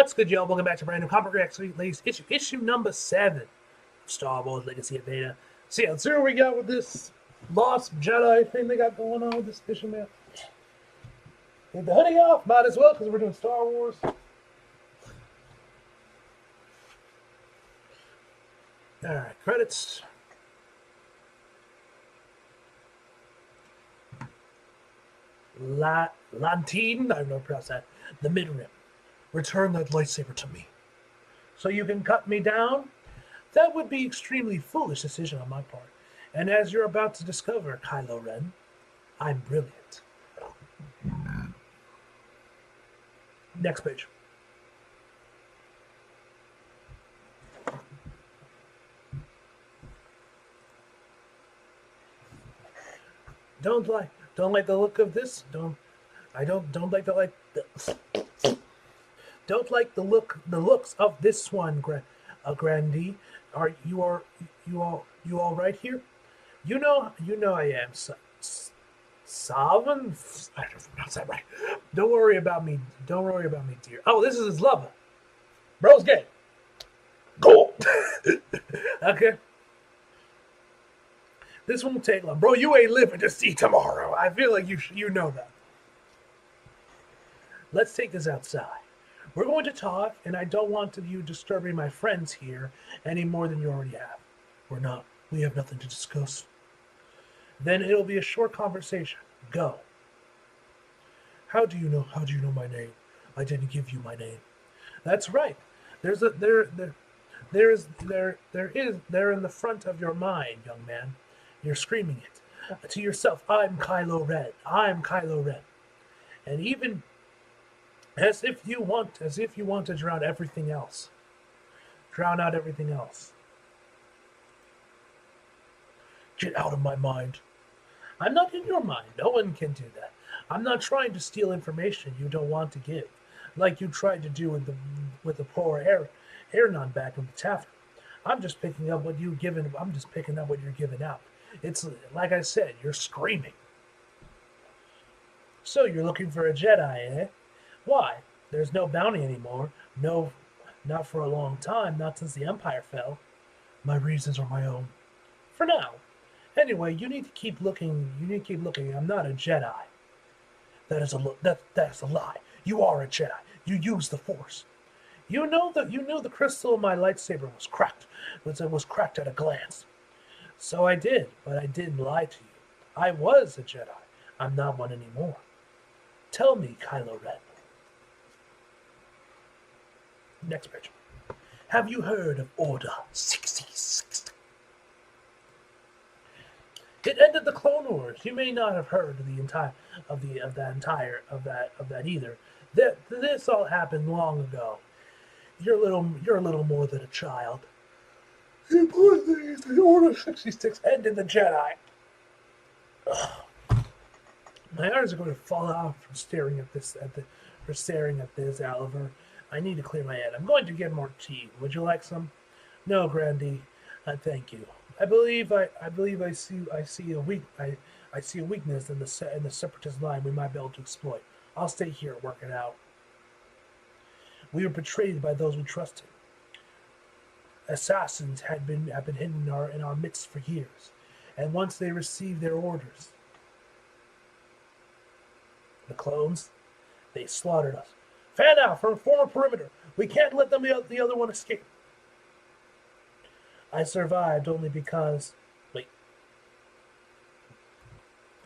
What's good, y'all? Welcome back to Random Comic Reaction, ladies. Issue number 7 of Star Wars Legacy of Vader. So yeah, let's see what we got with this Lost Jedi thing they got going on with this issue, man. Take the hoodie off, might as well, because we're doing Star Wars. Alright, credits. Lantine, I don't know how to pronounce that. The mid-rim. Return that lightsaber to me. So you can cut me down? That would be extremely foolish decision on my part. And as you're about to discover, Kylo Ren, I'm brilliant. Next page. Don't like the look of this. Don't like the looks of this one, Grandee. Are you all right here? You know I am. Salvin? I don't pronounce that right. Don't worry about me. Don't worry about me, dear. Oh, this is his lover. Bro's gay. Cool. Okay. This won't take long. Bro, you ain't living to see tomorrow. I feel like you know that. Let's take this outside. We're going to talk, and I don't want you disturbing my friends here any more than you already have. We're not. We have nothing to discuss. Then it'll be a short conversation. Go. How do you know my name? I didn't give you my name. That's right. There is there in the front of your mind, young man. You're screaming it to yourself. I'm Kylo Ren. I'm Kylo Ren. And even as if you want to drown everything else. Drown out everything else. Get out of my mind. I'm not in your mind. No one can do that. I'm not trying to steal information you don't want to give, like you tried to do with the poor Airnon back in the tavern. I'm just picking up what you're giving out. It's like I said, you're screaming. So you're looking for a Jedi, eh? Why? There's no bounty anymore. No, not for a long time, not since the Empire fell. My reasons are my own. For now. Anyway, you need to keep looking. I'm not a Jedi. That's a lie. You are a Jedi. You use the Force. You know the crystal of my lightsaber was cracked. It was cracked at a glance. So I did, but I didn't lie to you. I was a Jedi. I'm not one anymore. Tell me, Kylo Ren. Next page. Have you heard of Order 66? It ended the Clone Wars. You may not have heard of that either. This all happened long ago. You're a little more than a child. The important thing is that Order 66 ended the Jedi. Ugh. My eyes are going to fall out from staring at this, Oliver. I need to clear my head. I'm going to get more tea. Would you like some? No, Grandy. Thank you. I believe I see a weakness in the Separatist line we might be able to exploit. I'll stay here and work it out. We were betrayed by those we trusted. Assassins have been hidden in our midst for years, and once they received their orders, the clones, they slaughtered us. Fan out from former perimeter. We can't let the other one escape. I survived only because... Wait.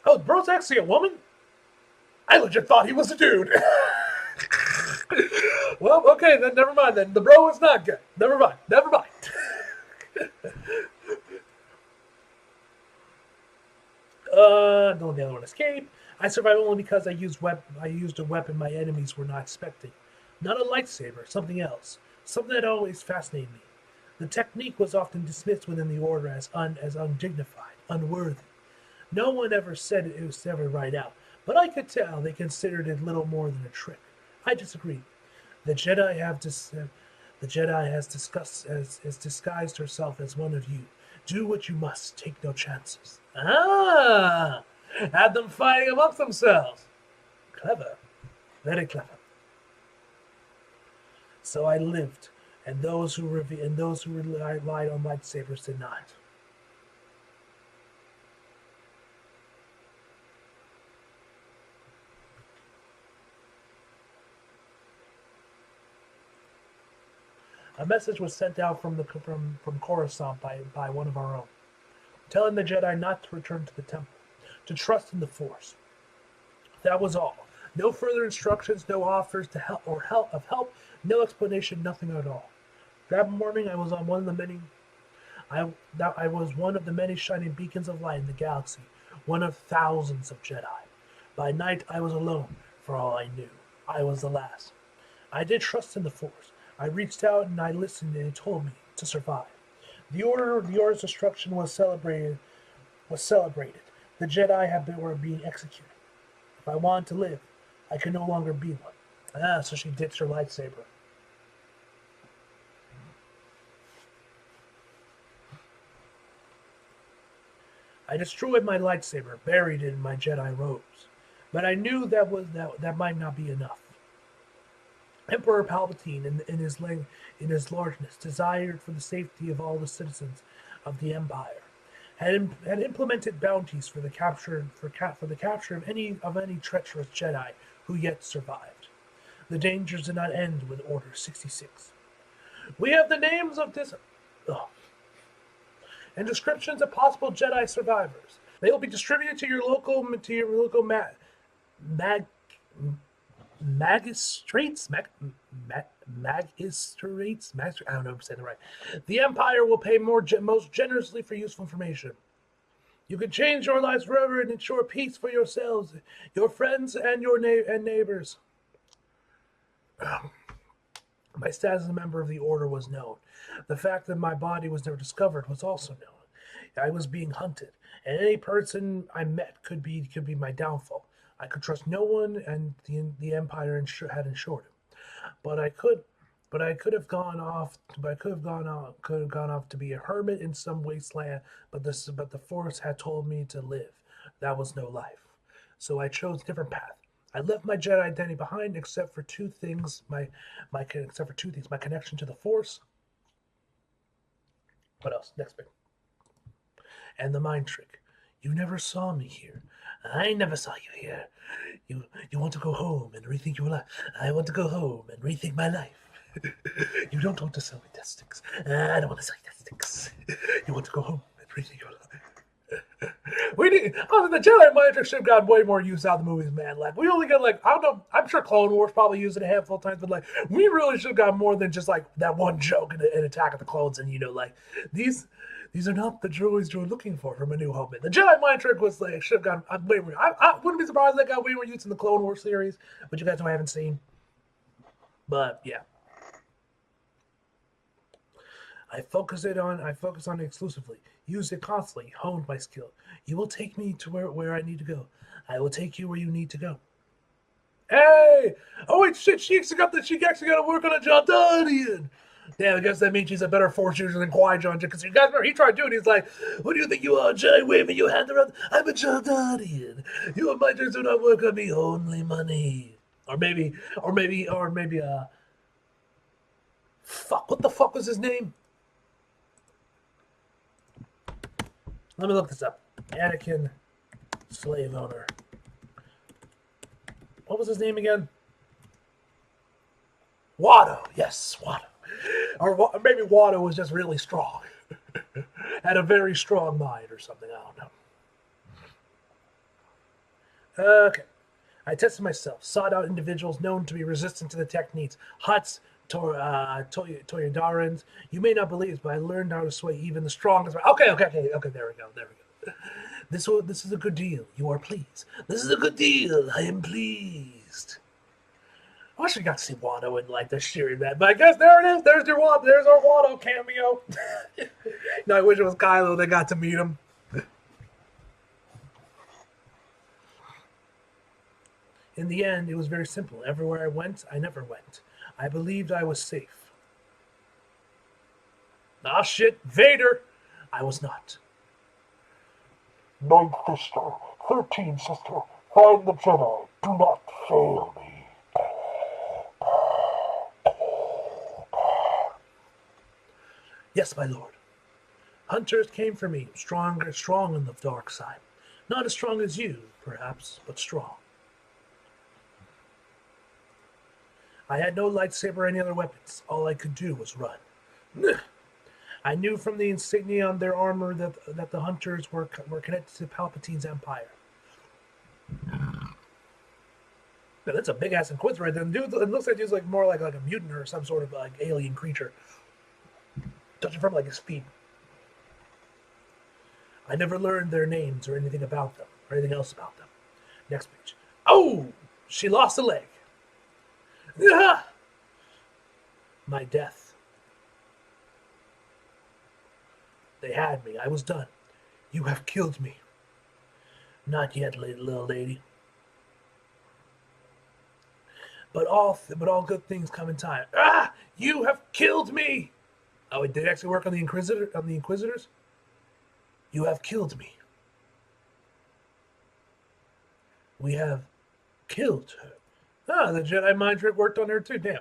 Oh, bro's actually a woman? I legit thought he was a dude. Well, okay, then never mind then. The bro is not good. Never mind. Don't let the other one escape. I survived only because I used a weapon my enemies were not expecting. Not a lightsaber, something else. Something that always fascinated me. The technique was often dismissed within the Order as undignified, unworthy. No one ever said it was ever right out, but I could tell they considered it little more than a trick. I disagreed. The Jedi has disguised herself as one of you. Do what you must. Take no chances. Ah! Had them fighting amongst themselves. Clever. Very clever. So I lived, and those who relied on lightsabers did not. A message was sent out from Coruscant by one of our own, telling the Jedi not to return to the temple, to trust in the Force. That was all. No further instructions, no offers to help, no explanation, nothing at all. That morning, I was one of the many shining beacons of light in the galaxy, one of thousands of Jedi. By night, I was alone. For all I knew, I was the last. I did trust in the Force. I reached out and I listened, and it told me to survive. The order's destruction was celebrated. The were being executed. If I wanted to live, I could no longer be one. So she ditched her lightsaber. I destroyed my lightsaber, buried it in my Jedi robes. But I knew that might not be enough. Emperor Palpatine, in his largeness, desired for the safety of all the citizens of the Empire, had implemented bounties for the capture of any treacherous Jedi who yet survived. The dangers did not end with Order 66. We have the names of and descriptions of possible Jedi survivors. They will be distributed to your local magistrates. I don't know if I'm saying it right. The Empire will pay most generously for useful information. You can change your lives forever and ensure peace for yourselves, your friends, and your neighbors. My status as a member of the Order was known. The fact that my body was never discovered was also known. I was being hunted, and any person I met could be my downfall. I could trust no one, and the Empire had ensured it. But I could have gone off. To be a hermit in some wasteland. But the Force had told me to live. That was no life. So I chose a different path. I left my Jedi identity behind, except for two things. My connection to the Force. What else? Next bit. And the mind trick. You never saw me here. I never saw you here. You want to go home and rethink your life. I want to go home and rethink my life. You don't want to sell me death sticks. I don't want to sell you death sticks. You want to go home and rethink your life. The Jedi mind trick should have gotten way more use out of the movies, man. Like, we only got, I don't know, I'm sure Clone Wars probably used it a handful of times, but, we really should have got more than just, that one joke in Attack of the Clones, and, these are not the droids you're looking for from A New Hope. The Jedi mind trick was, should have gotten way more. I wouldn't be surprised if that got way more use in the Clone Wars series, which you guys know I haven't seen. But, yeah. I focus on it exclusively. Use it constantly. Honed my skill. You will take me to where I need to go. I will take you where you need to go. Hey! Oh wait, shit! She actually got to work on a Jordanian. Damn, I guess that means she's a better Force user than Qui-Gon. Because you guys remember, he tried doing it. He's like, "What do you think you are, Jedi? Waving your hand around. I'm a Jordanian. You and my do not work on me. Only money." Or maybe. Fuck! What the fuck was his name? Let me look this up. Anakin, slave owner. What was his name again? Watto. Yes, Watto. Or maybe Watto was just really strong. Had a very strong mind or something. I don't know. Okay. I tested myself. Sought out individuals known to be resistant to the techniques. Hutts, Toyodarans. You may not believe, but I learned how to sway even the strongest. Okay. There we go. This is a good deal. You are pleased. This is a good deal. I am pleased. I wish we got to see Watto in the series, man. But I guess there it is. There's our Watto cameo. No, I wish it was Kylo that got to meet him. In the end, it was very simple. Everywhere I went, I never went. I believed I was safe. Ah, shit, Vader! I was not. 9th sister, 13th sister, find the Jedi. Do not fail me. Yes, my lord. Hunters came for me, strong on the dark side. Not as strong as you, perhaps, but strong. I had no lightsaber or any other weapons. All I could do was run. I knew from the insignia on their armor that the hunters were connected to Palpatine's empire. Now, that's a big ass Inquisitor right there. Dude, it looks like he's like more like a mutant or some sort of like alien creature. Touching from like his feet. I never learned their names or anything about them or anything else about them. Next page. Oh, she lost a leg. Ah! My death. They had me. I was done. You have killed me. Not yet, little lady. But all good things come in time. Ah! You have killed me. Oh, it did actually work on the Inquisitors. You have killed me. We have killed her. Ah, the Jedi mind trick worked on her too. Damn.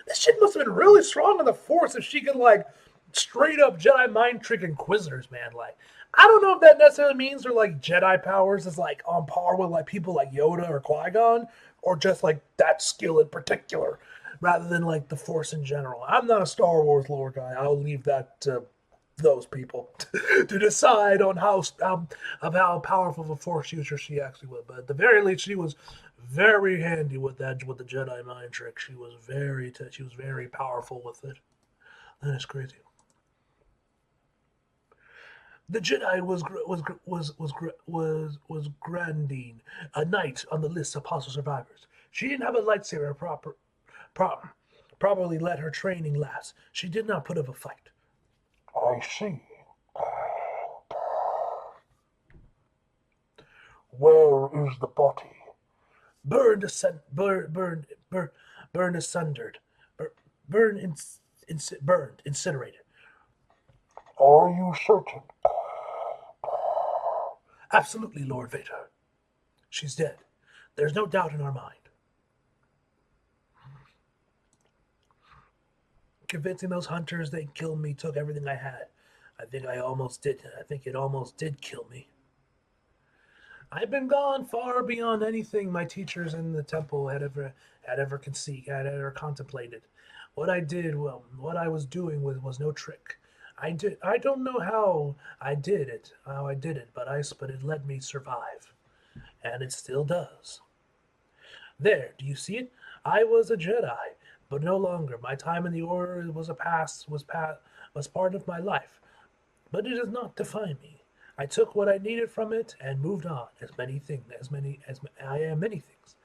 This shit must have been really strong on the Force if she could like straight up Jedi mind trick Inquisitors, man. Like, I don't know if that necessarily means her like Jedi powers is like on par with like people like Yoda or Qui-Gon, or just like that skill in particular, rather than like the Force in general. I'm not a Star Wars lore guy. I'll leave that to those people to decide on how powerful of a Force user she actually was. But at the very least, she was very handy with the Jedi mind trick. She was very powerful with it. That is crazy. The Jedi was Grandine, a knight on the list of hostile survivors. She didn't have a lightsaber properly let her training last. She did not put up a fight. I see. Where is the body? Burned, burned asunder, burned, burned, incinerated. Are you certain? Absolutely, Lord Vader. She's dead. There's no doubt in our mind. Convincing those hunters they killed me took everything I had. I think I almost did. I think it almost did kill me. I've been gone far beyond anything my teachers in the temple had ever contemplated. What I was doing was no trick. I don't know how I did it, but it let me survive, and it still does. There, do you see it? I was a Jedi, but no longer. My time in the Order was part of my life, but it does not define me. I took what I needed from it and moved on. As I am many things,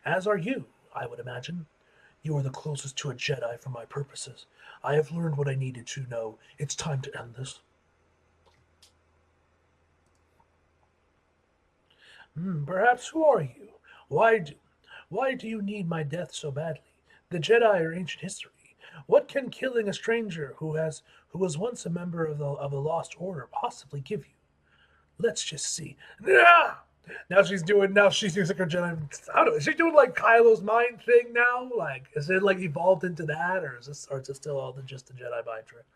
as are you. I would imagine. You are the closest to a Jedi for my purposes. I have learned what I needed to know. It's time to end this. Perhaps who are you? Why do, why do you need my death so badly? The Jedi are ancient history. What can killing a stranger who was once a member of the Lost Order possibly give you? Let's just see. Nah! Now she's using her Jedi. I don't know. Is she doing like Kylo's mind thing now? Like, is it like evolved into that, or is it still all just the Jedi mind trick?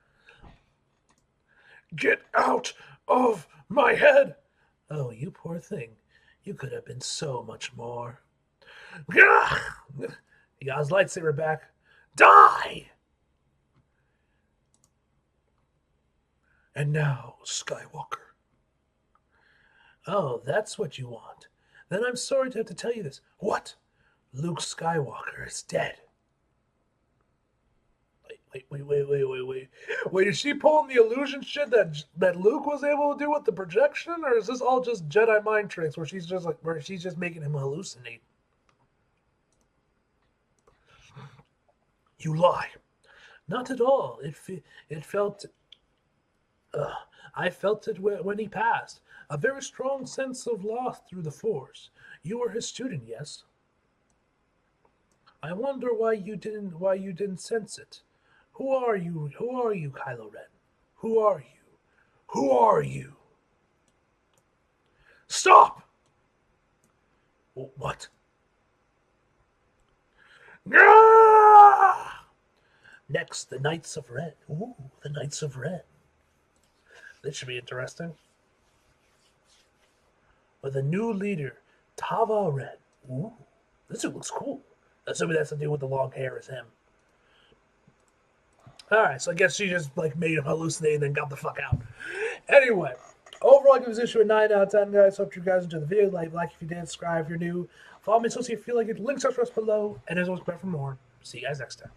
Get out of my head! Oh, you poor thing. You could have been so much more. He got his lightsaber back. Die! And now, Skywalker. Oh, that's what you want. Then I'm sorry to have to tell you this. What? Luke Skywalker is dead. Wait, is she pulling the illusion shit that Luke was able to do with the projection? Or is this all just Jedi mind tricks where she's just making him hallucinate? You lie. Not at all. It felt I felt it when he passed. A very strong sense of loss through the Force. You were his student, yes? I wonder why you didn't sense it. Who are you? Who are you, Kylo Ren? Who are you? Who are you? Stop! What? Next, the Knights of Red. Ooh, the Knights of Red. This should be interesting. With a new leader, Tava Red. Ooh, this dude looks cool. Assuming that's to do with the long hair is him. Alright, so I guess she just like made him hallucinate and then got the fuck out. Anyway, overall I give this issue a 9 out of 10, guys. Hope you guys enjoyed the video. Like if you did, subscribe if you're new. Follow me so you feel like it. Links are pressed below. And as always, back for more. See you guys next time.